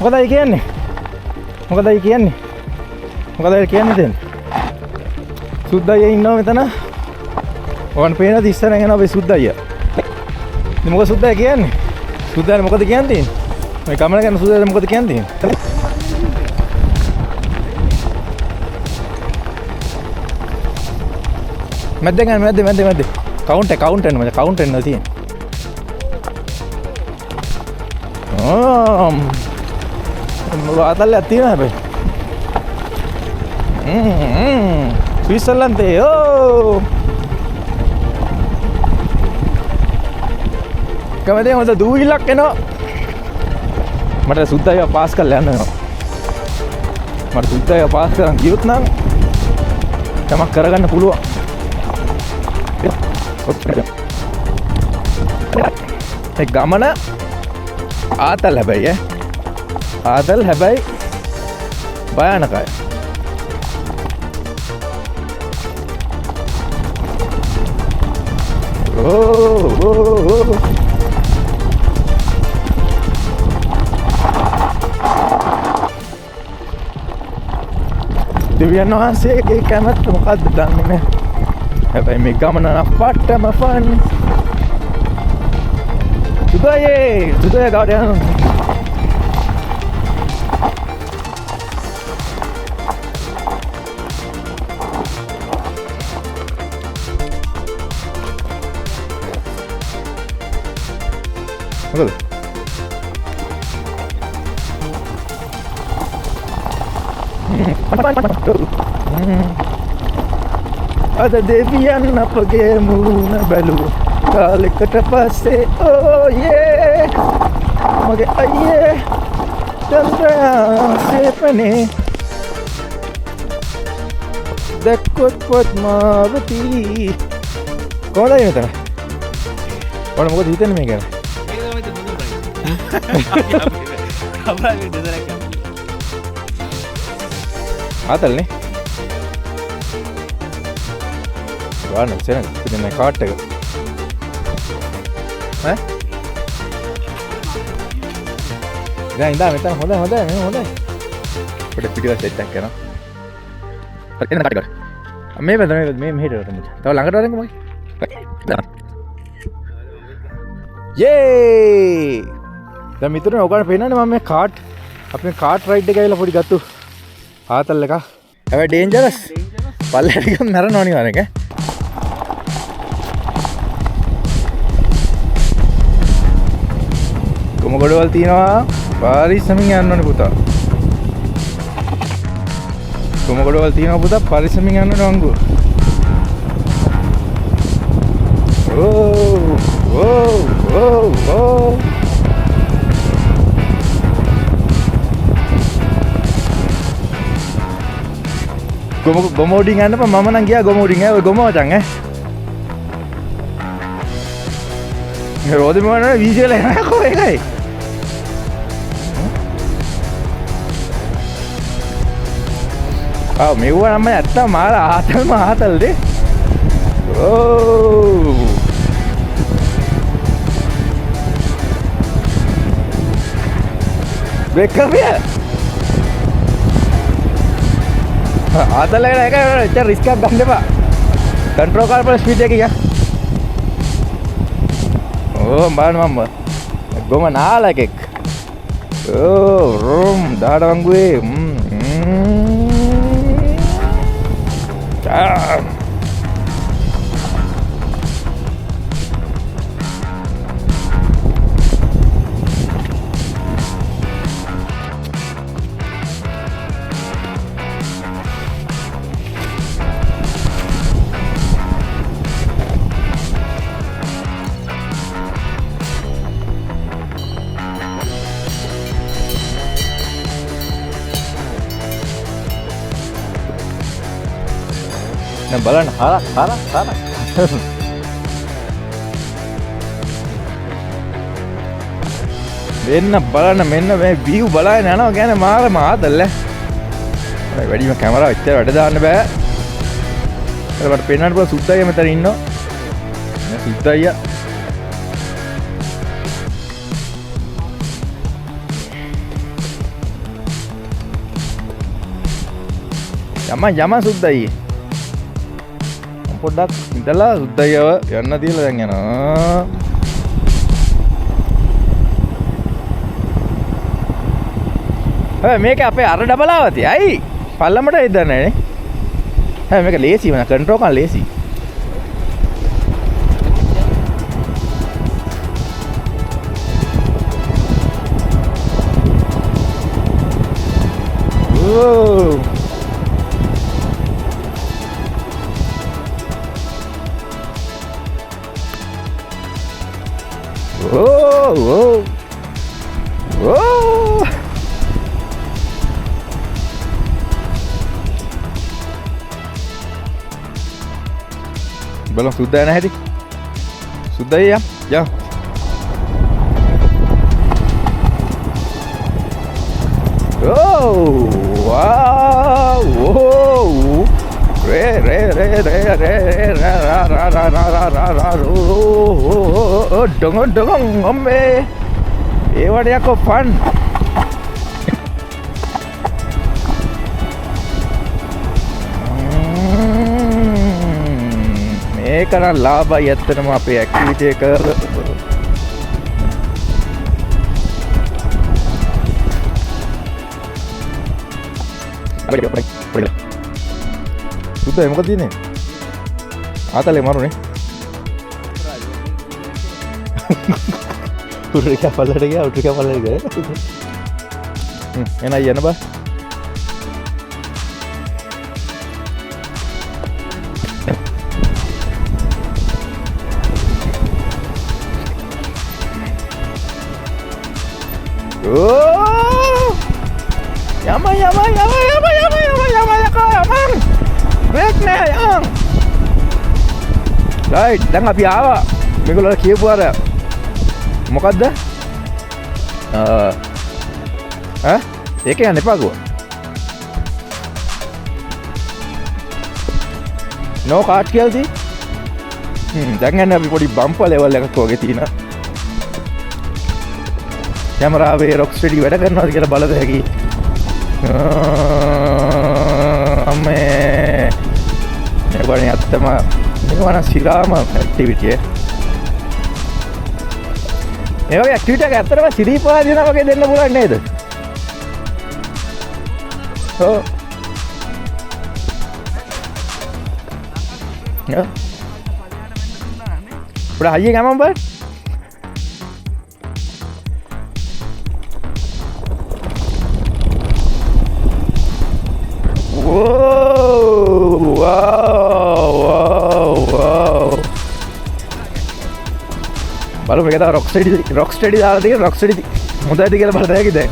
මොකදයි කියන්නේ? මොකදයි කියන්නේ? මොකදයි කියන්නේ දැන්? සුද්දයියා ඉන්නවා මෙතන. ඕන් පේනද ඉස්සරහින් යනවා අපි සුද්දයියා. ඉතින් මොකද සුද්දයියා කියන්නේ? සුද්දයියා මොකද කියන්නේ? මේ කමන ගැන සුද්දයියා මොකද කියන්නේ? මැද්දෙන් ගන්න මැද්දේ. කවුන්ට් එන්න මචං කවුන්ට් එන්න තියෙන්නේ. ආතල්ලයක් තියෙනවා හැබැයි. ස්විට්සර්ලන්තේ ඕ. කමදේ හොඳ දූවිල්ලක් එනවා. මට සුද්දයිව පාස් කරලා යන්න වෙනවා. මට සුද්දයිව පාස් කරන් ගියොත් නම් තමක් කරගන්න පුළුවන්. ඒ ගමන ආතල් හැබැයි ආතල් හැබැයි භයානකයි. දෙවියන් වහන්සේගේ කැමැත්ත මොකක්ද දන්නේ නැහැ. හැබැයි මේ ගමන නම් පට්ටම ෆන්. සුදේ ගාඩ යනවා. මොකද? අද දෙවියන් අපගේ මුණ බැලුවා කාලෙකට පස්සේ ඕ යේ මගේ අයියේ චන්ද්‍රයා සේපනේ දැක්කොත් පොත්මාවතී කොහොමද මෙතන? ඔන්න මොකද හිතන්නේ මේ ගැන? ආතල්නේ ගන්න සෙනග ඉතින් මේ කාට් එක ඈ දැන් ඉඳා මෙතන හොඳයි පොඩි පිටිවල සෙට් එකක් කරනවා එන්න කාට් එක මේ මෙහෙට වරන්න තව ළඟට වරන්න මගේ යේ දැන් මිතුරනේ ඔයගොල්ලෝ පේනවනේ මම මේ කාට් අපේ කාට් රයිඩ් එක ගිහලා පොඩි ගත්තු ආතල් එක හැබැයි ඩේන්ජරස් පල්ලෙට ගියම මැරෙනවා අනිවාර්යෙන් කොමගොඩවල් තියෙනවා පරිස්සමින් යන්න ඕනේ පුතා කොමගොඩවල් තියෙනවා පුතා පරිස්සමින් යන්න ඕනේ වංගු ඕ ගොමෝඩින් යන්න මම නම් ගියා ගොමෝඩින් ඔය ගොම මචං මේ රෝදේ මොන වීසියල එනවා කො එකයි ආ මෙව නම් ඇත්ත මාර ආතල්ද ඕ බ්‍රේක් කරපිය ආතල් එක එච්චර රිස්ක් එකක් ගන්න එපා කන්ට්‍රෝල් කරපළ ස්පීඩ් එක ගියා ඕ බලන්න මම ගොම නාලකෙක් ඕ රොම් දාඩ වංගුවේ බලන්න හරක් වෙන්න බලන්න මෙන්න මේ view බලන්න යනවා කියන්නේ මාර මාතල්ල වැඩිම කැමරාව එච්චර වැඩ දාන්න බෑ මට පේන්නට පුළුවන් සුද්දයියා මෙතන ඉන්නවා මේ සුද්දයියා යම සුද්දයි. පොඩ්ඩක් ඉඳලා සුද්දයිව යන්න තියලා දැන් යනවා. මේක අපේ අර ඩබලාවති. ඇයි? පල්ලමට ඉදන්නේ නේ. මේක ලේසි වෙන කන්ට්‍රෝල් කරන්න ලේසි. Belum sudah nah ini. Sudah ya. Ya. Oh, wow. Wow. Re dong ombe. What ya kok fun. මේකන ලාභයි ඇත්තටම අපේ ඇක්ටිවිටි එක සුද්දා මොකද තියෙන්නේ ආතලේ මරුනේ උඩට පල්ලට ගියා උඩට පල්ලට ගියා එනයි යන්න බා Yaman. Break na yang. Right, දැන් අපි ආවා. මේගොල්ලෝ කියපු අර මොකද්ද? ඒක යන්න එපා ගෝ. No card කියලාදී. දැන් යන්නේ අපි පොඩි බම්පර් ලෙවල් එකක් වගේ තියෙනවා. කැමරාවේ රොක්ස්ටඩි වැඩ කරනවාද කියලා බලද හැකි අම්මේ මේකනේ අත්තම මේවන සිරාම ඇක්ටිවිටි එක මේ වගේ ඇක්ටිවිටි එක ඇත්තටම සිරීපා දිනා වගේ දෙන්න පුළුවන් නේද ඔව් යා පොඩ හයියෙන් යමම් බෑ බලමු මේක තමයි රොක්ස්ටඩි දාලා තියෙන රොක්ස්ටඩි හොඳයිද කියලා බලන්න හැකිද දැන්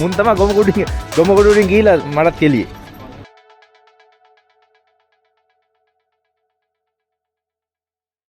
මුන් තමයි ගොම ගොඩින් ගිහිලා මටත් කෙලියේ